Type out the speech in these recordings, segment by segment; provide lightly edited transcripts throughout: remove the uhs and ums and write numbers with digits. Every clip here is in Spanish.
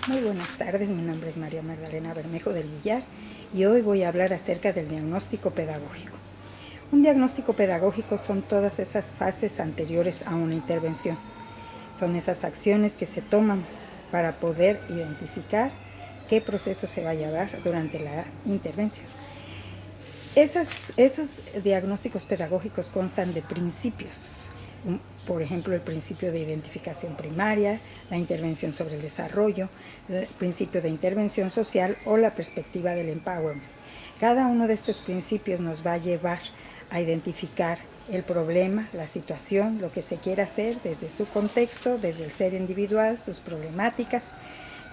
Muy buenas tardes, mi nombre es María Magdalena Bermejo del Villar y hoy voy a hablar acerca del diagnóstico pedagógico. Un diagnóstico pedagógico son todas esas fases anteriores a una intervención. Son esas acciones que se toman para poder identificar qué proceso se va a llevar durante la intervención. Esos diagnósticos pedagógicos constan de principios. Por ejemplo, el principio de identificación primaria, la intervención sobre el desarrollo, el principio de intervención social o la perspectiva del empowerment. Cada uno de estos principios nos va a llevar a identificar el problema, la situación, lo que se quiere hacer desde su contexto, desde el ser individual, sus problemáticas.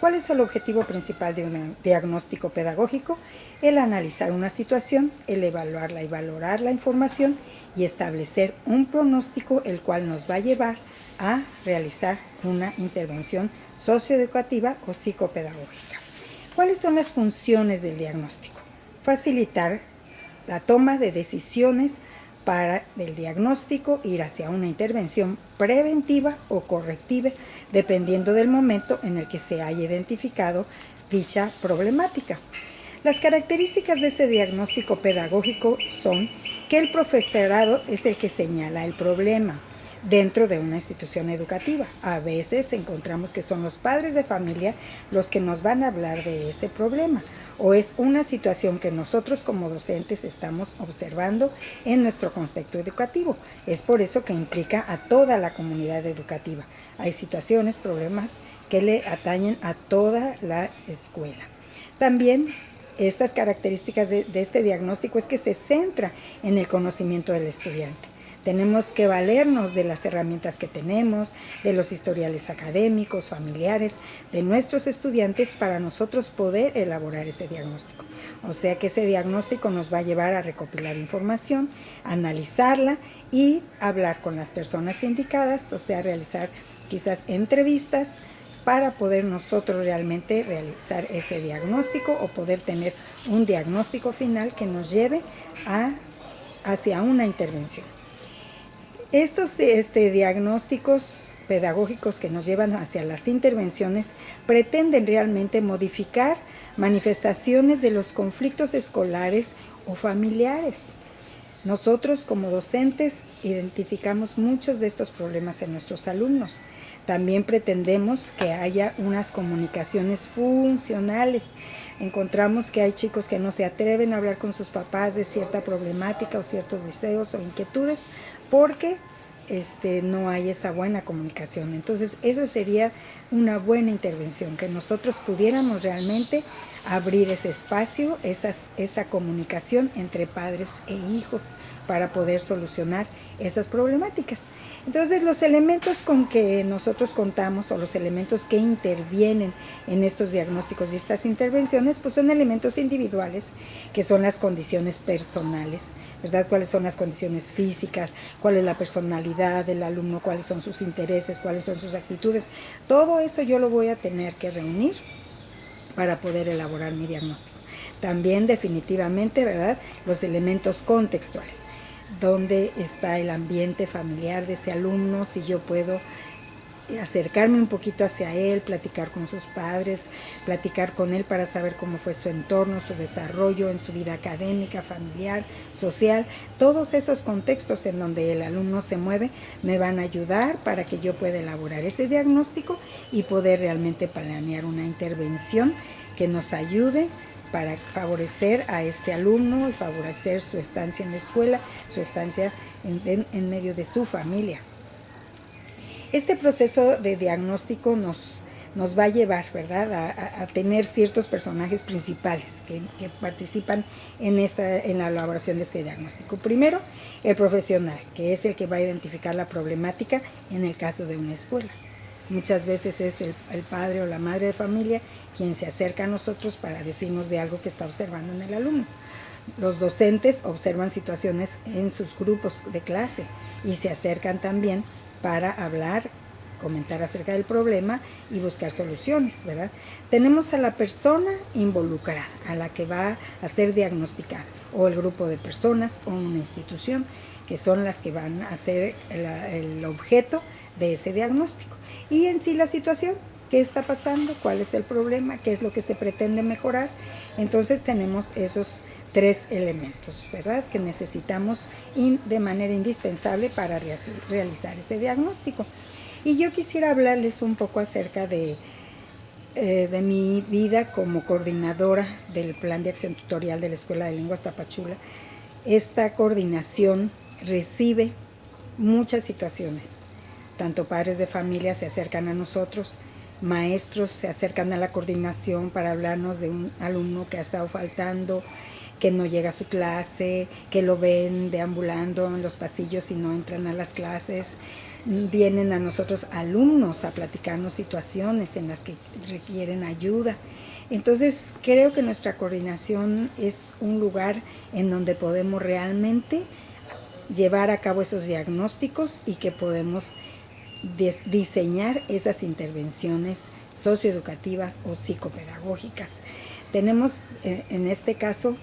¿Cuál es el objetivo principal de un diagnóstico pedagógico? El analizar una situación, el evaluarla y valorar la información y establecer un pronóstico el cual nos va a llevar a realizar una intervención socioeducativa o psicopedagógica. ¿Cuáles son las funciones del diagnóstico? Facilitar la toma de decisiones para del diagnóstico ir hacia una intervención preventiva o correctiva, dependiendo del momento en el que se haya identificado dicha problemática. Las características de ese diagnóstico pedagógico son que el profesorado es el que señala el problema dentro de una institución educativa. A veces encontramos que son los padres de familia los que nos van a hablar de ese problema, o es una situación que nosotros como docentes estamos observando en nuestro contexto educativo. Es por eso que implica a toda la comunidad educativa. Hay situaciones, problemas que le atañen a toda la escuela. También estas características de este diagnóstico es que se centra en el conocimiento del estudiante. Tenemos que valernos de las herramientas que tenemos, de los historiales académicos, familiares, de nuestros estudiantes para nosotros poder elaborar ese diagnóstico. O sea que ese diagnóstico nos va a llevar a recopilar información, analizarla y hablar con las personas indicadas, o sea, realizar quizás entrevistas para poder nosotros realmente realizar ese diagnóstico o poder tener un diagnóstico final que nos lleve hacia una intervención. Estos diagnósticos pedagógicos que nos llevan hacia las intervenciones pretenden realmente modificar manifestaciones de los conflictos escolares o familiares. Nosotros como docentes identificamos muchos de estos problemas en nuestros alumnos. También pretendemos que haya unas comunicaciones funcionales. Encontramos que hay chicos que no se atreven a hablar con sus papás de cierta problemática o ciertos deseos o inquietudes porque no hay esa buena comunicación. Entonces, esa sería una buena intervención, que nosotros pudiéramos realmente abrir ese espacio, esa comunicación entre padres e hijos para poder solucionar esas problemáticas. Entonces, los elementos con que nosotros contamos o los elementos que intervienen en estos diagnósticos y estas intervenciones, pues son elementos individuales, que son las condiciones personales, ¿verdad? ¿Cuáles son las condiciones físicas? ¿Cuál es la personalidad del alumno? ¿Cuáles son sus intereses? ¿Cuáles son sus actitudes? Todo eso yo lo voy a tener que reunir para poder elaborar mi diagnóstico. También definitivamente, ¿verdad?, los elementos contextuales. ¿Dónde está el ambiente familiar de ese alumno? Si yo puedo acercarme un poquito hacia él, platicar con sus padres, platicar con él para saber cómo fue su entorno, su desarrollo en su vida académica, familiar, social. Todos esos contextos en donde el alumno se mueve me van a ayudar para que yo pueda elaborar ese diagnóstico y poder realmente planear una intervención que nos ayude para favorecer a este alumno y favorecer su estancia en la escuela, su estancia en medio de su familia. Este proceso de diagnóstico nos va a llevar, ¿verdad?, a tener ciertos personajes principales que participan en la elaboración de este diagnóstico. Primero, el profesional, que es el que va a identificar la problemática en el caso de una escuela. Muchas veces es el padre o la madre de familia quien se acerca a nosotros para decirnos de algo que está observando en el alumno. Los docentes observan situaciones en sus grupos de clase y se acercan también para hablar, comentar acerca del problema y buscar soluciones, ¿verdad? Tenemos a la persona involucrada, a la que va a ser diagnosticada, o el grupo de personas o una institución, que son las que van a ser el objeto de ese diagnóstico. Y en sí la situación, qué está pasando, cuál es el problema, qué es lo que se pretende mejorar. Entonces tenemos esos 3 elementos, ¿verdad?, que necesitamos de manera indispensable para realizar ese diagnóstico. Y yo quisiera hablarles un poco acerca de mi vida como coordinadora del Plan de Acción Tutorial de la Escuela de Lenguas Tapachula. Esta coordinación recibe muchas situaciones. Tanto padres de familia se acercan a nosotros, maestros se acercan a la coordinación para hablarnos de un alumno que ha estado faltando, que no llega a su clase, que lo ven deambulando en los pasillos y no entran a las clases. Vienen a nosotros alumnos a platicarnos situaciones en las que requieren ayuda. Entonces creo que nuestra coordinación es un lugar en donde podemos realmente llevar a cabo esos diagnósticos y que podemos diseñar esas intervenciones socioeducativas o psicopedagógicas. Tenemos en este caso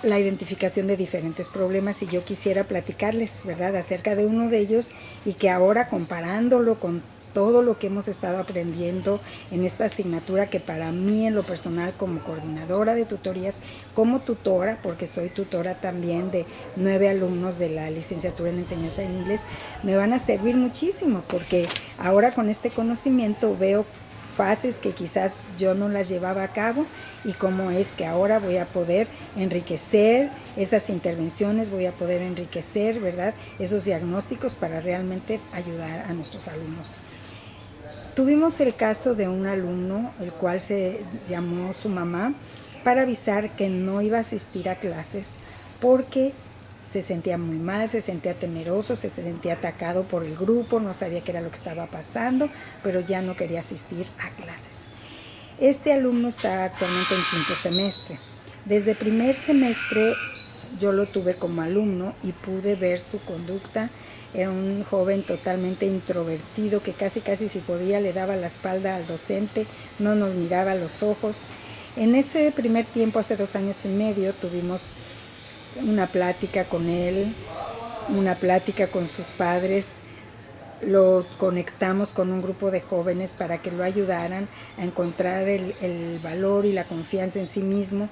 la identificación de diferentes problemas y yo quisiera platicarles, ¿verdad?, acerca de uno de ellos, y que ahora, comparándolo con todo lo que hemos estado aprendiendo en esta asignatura, que para mí en lo personal como coordinadora de tutorías, como tutora, porque soy tutora también de 9 alumnos de la licenciatura en enseñanza en inglés, me van a servir muchísimo, porque ahora con este conocimiento veo fases que quizás yo no las llevaba a cabo y cómo es que ahora voy a poder enriquecer esas intervenciones, voy a poder enriquecer, ¿verdad?, esos diagnósticos para realmente ayudar a nuestros alumnos. Tuvimos el caso de un alumno, el cual se llamó su mamá para avisar que no iba a asistir a clases porque se sentía muy mal, se sentía temeroso, se sentía atacado por el grupo, no sabía qué era lo que estaba pasando, pero ya no quería asistir a clases. Este alumno está actualmente en 5º semestre. Desde primer semestre yo lo tuve como alumno y pude ver su conducta. Era un joven totalmente introvertido que casi si podía le daba la espalda al docente, no nos miraba a los ojos. En ese primer tiempo, hace 2 años y medio, tuvimos una plática con él, una plática con sus padres. Lo conectamos con un grupo de jóvenes para que lo ayudaran a encontrar el valor y la confianza en sí mismo,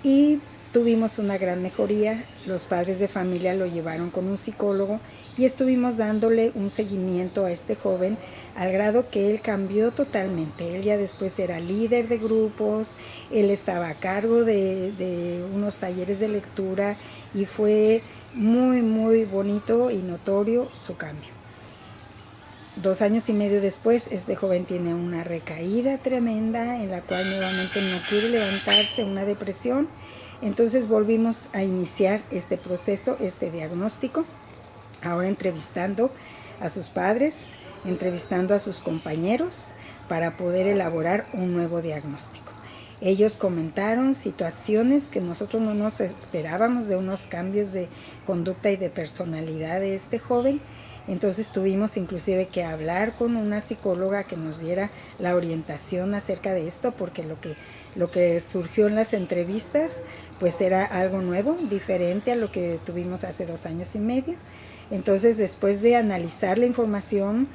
y tuvimos una gran mejoría. Los padres de familia lo llevaron con un psicólogo y estuvimos dándole un seguimiento a este joven al grado que él cambió totalmente. Él ya después era líder de grupos, él estaba a cargo de unos talleres de lectura y fue muy bonito y notorio su cambio. 2 años y medio después, este joven tiene una recaída tremenda en la cual nuevamente no quiere levantarse, una depresión. Entonces volvimos a iniciar este proceso, este diagnóstico, ahora entrevistando a sus padres, entrevistando a sus compañeros para poder elaborar un nuevo diagnóstico. Ellos comentaron situaciones que nosotros no nos esperábamos, de unos cambios de conducta y de personalidad de este joven. Entonces tuvimos inclusive que hablar con una psicóloga que nos diera la orientación acerca de esto, porque lo que surgió en las entrevistas pues era algo nuevo, diferente a lo que tuvimos hace 2 años y medio. Entonces, después de analizar la información,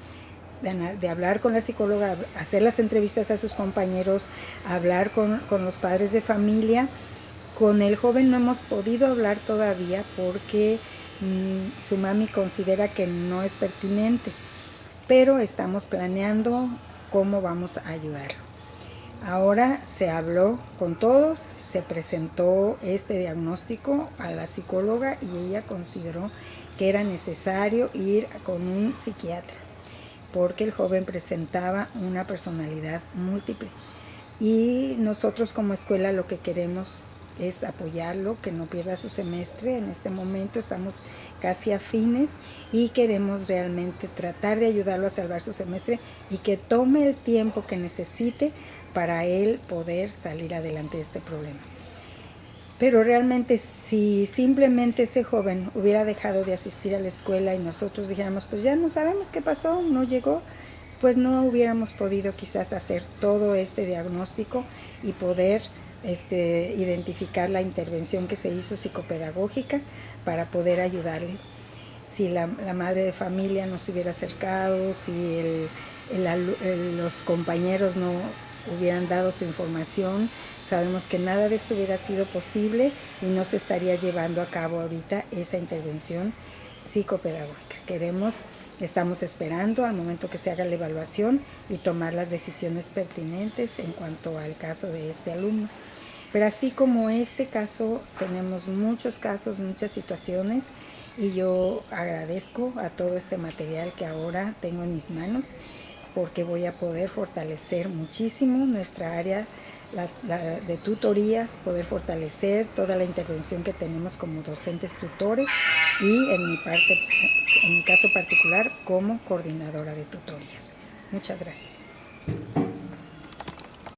de hablar con la psicóloga, hacer las entrevistas a sus compañeros, hablar con los padres de familia, con el joven no hemos podido hablar todavía porque su mami considera que no es pertinente, pero estamos planeando cómo vamos a ayudarlo. Ahora se habló con todos, se presentó este diagnóstico a la psicóloga y ella consideró que era necesario ir con un psiquiatra porque el joven presentaba una personalidad múltiple y nosotros como escuela lo que queremos es apoyarlo, que no pierda su semestre. En este momento estamos casi a fines y queremos realmente tratar de ayudarlo a salvar su semestre y que tome el tiempo que necesite para él poder salir adelante de este problema. Pero realmente si simplemente ese joven hubiera dejado de asistir a la escuela y nosotros dijéramos, pues ya no sabemos qué pasó, no llegó, pues no hubiéramos podido quizás hacer todo este diagnóstico y poder identificar la intervención que se hizo psicopedagógica para poder ayudarle. Si la madre de familia nos hubiera acercado, si los compañeros no hubieran dado su información, sabemos que nada de esto hubiera sido posible y no se estaría llevando a cabo ahorita esa intervención psicopedagógica. Estamos esperando al momento que se haga la evaluación y tomar las decisiones pertinentes en cuanto al caso de este alumno. Pero así como este caso, tenemos muchos casos, muchas situaciones, y yo agradezco a todo este material que ahora tengo en mis manos, porque voy a poder fortalecer muchísimo nuestra área de tutorías, poder fortalecer toda la intervención que tenemos como docentes tutores y en mi caso particular como coordinadora de tutorías. Muchas gracias.